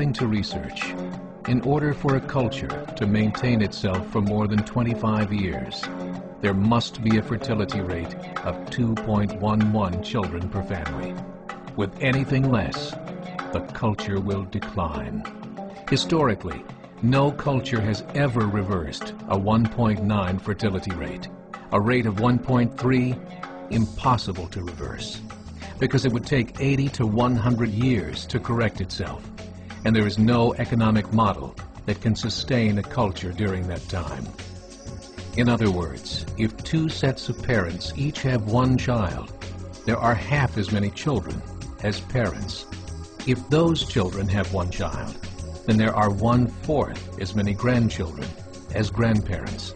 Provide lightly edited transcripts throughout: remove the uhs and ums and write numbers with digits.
According to research, in order for a culture to maintain itself for more than 25 years, there must be a fertility rate of 2.11 children per family. With anything less, the culture will decline. Historically, no culture has ever reversed a 1.9 fertility rate. A rate of 1.3, impossible to reverse, because it would take 80 to 100 years to correct itself, and there is no economic model that can sustain a culture during that time. In other words, if two sets of parents each have one child, there are half as many children as parents. If those children have one child, then there are 1/4 as many grandchildren as grandparents.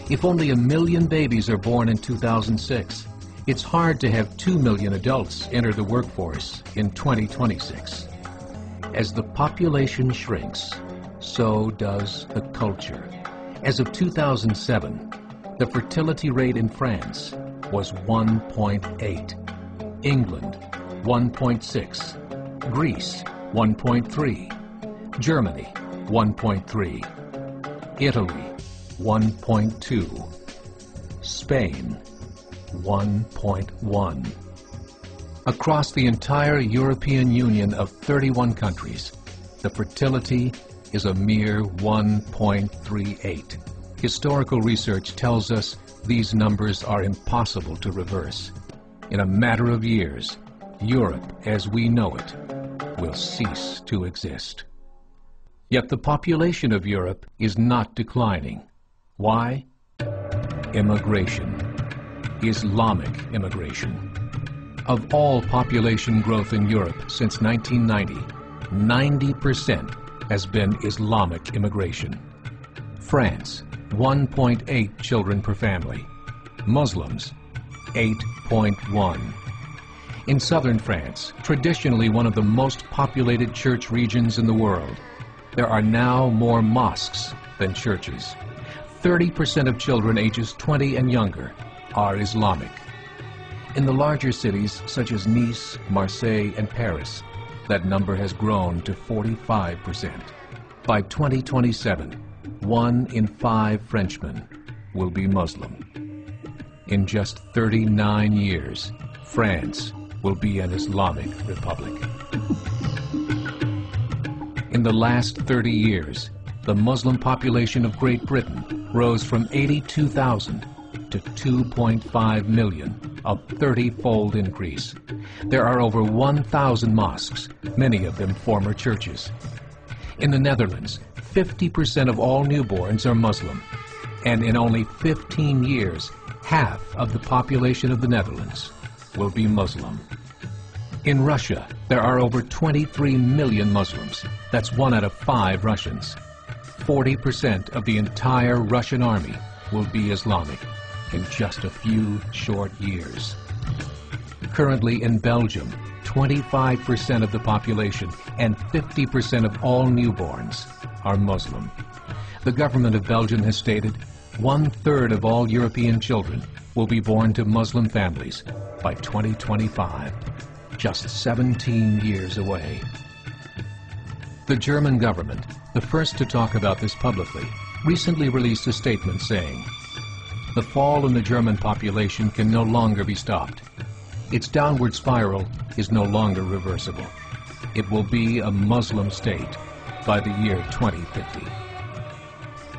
If only 1 million babies are born in 2006, it's hard to have 2 million adults enter the workforce in 2026. As the population shrinks, so does the culture. As of 2007, the fertility rate in France was 1.8, England 1.6, Greece 1.3, Germany 1.3, Italy 1.2, Spain 1.1. Across the entire European Union of 31 countries, the fertility is a mere 1.38. Historical research tells us these numbers are impossible to reverse. In a matter of years, Europe as we know it will cease to exist. Yet the population of Europe is not declining. Why? Immigration. Islamic immigration. Of all population growth in Europe since 1990, 90% has been Islamic immigration. France, 1.8 children per family. Muslims, 8.1. In southern France, traditionally one of the most populated church regions in the world, there are now more mosques than churches. 30% of children ages 20 and younger are Islamic. In the larger cities such as Nice, Marseille, and Paris, that number has grown to 45%. By 2027, 1 in 5 Frenchmen will be Muslim. In just 39 years, France will be an Islamic republic. In the last 30 years, the Muslim population of Great Britain rose from 82,000 to 2.5 million, a 30-fold increase. There are over 1,000 mosques, many of them former churches. In the Netherlands, 50% of all newborns are Muslim, and in only 15 years, half of the population of the Netherlands will be Muslim. In Russia, there are over 23 million Muslims. That's 1 out of 5 Russians. 40% of the entire Russian army will be Islamic in just a few short years. Currently in Belgium, 25% of the population and 50% of all newborns are Muslim. The government of Belgium has stated 1/3 of all European children will be born to Muslim families by 2025, just 17 years away. The German government, the first to talk about this publicly, recently released a statement saying, "The fall in the German population can no longer be stopped. Its downward spiral is no longer reversible. It will be a Muslim state by the year 2050.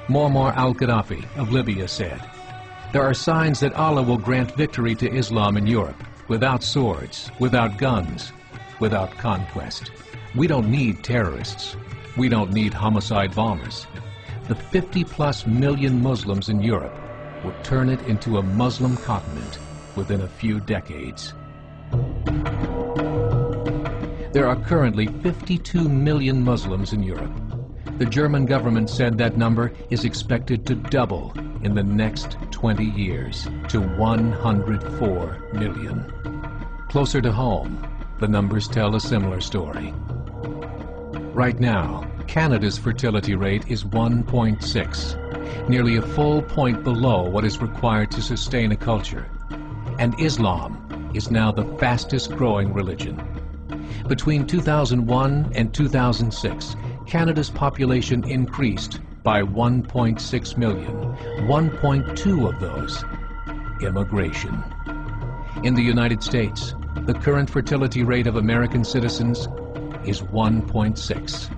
Muammar al-Gaddafi of Libya said, "There are signs that Allah will grant victory to Islam in Europe without swords, without guns, without conquest. We don't need terrorists. We don't need homicide bombers. The 50+ million Muslims in Europe will turn it into a Muslim continent within a few decades." There are currently 52 million Muslims in Europe. The German government said that number is expected to double in the next 20 years to 104 million. Closer to home, the numbers tell a similar story. Right now, Canada's fertility rate is 1.6, nearly a full point below what is required to sustain a culture. And Islam is now the fastest growing religion. Between 2001 and 2006, Canada's population increased by 1.6 million, 1.2 of those immigration. In the United States, the current fertility rate of American citizens is 1.6.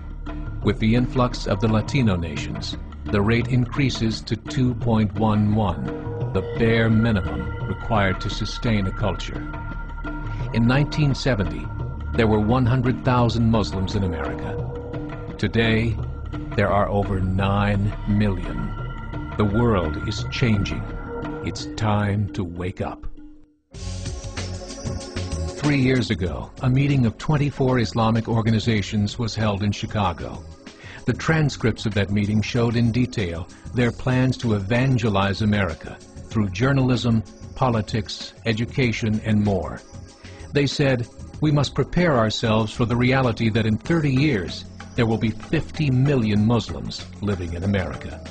With the influx of the Latino nations, the rate increases to 2.11, the bare minimum required to sustain a culture. In 1970, there were 100,000 Muslims in America. Today, there are over 9 million. The world is changing. It's time to wake up. 3 years ago, a meeting of 24 Islamic organizations was held in Chicago. The transcripts of that meeting showed in detail their plans to evangelize America through journalism, politics, education, and more. They said, we must prepare ourselves for the reality that in 30 years, there will be 50 million Muslims living in America.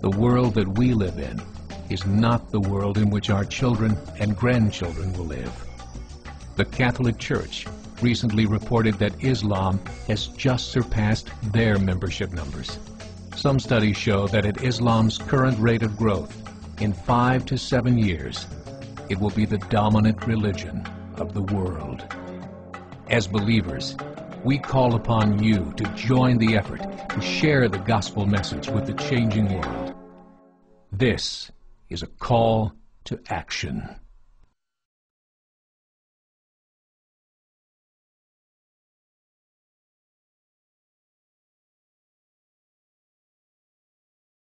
The world that we live in is not the world in which our children and grandchildren will live. The Catholic Church recently reported that Islam has just surpassed their membership numbers. Some studies show that at Islam's current rate of growth, in 5 to 7 years, it will be the dominant religion of the world. As believers, we call upon you to join the effort to share the gospel message with the changing world. This is a call to action.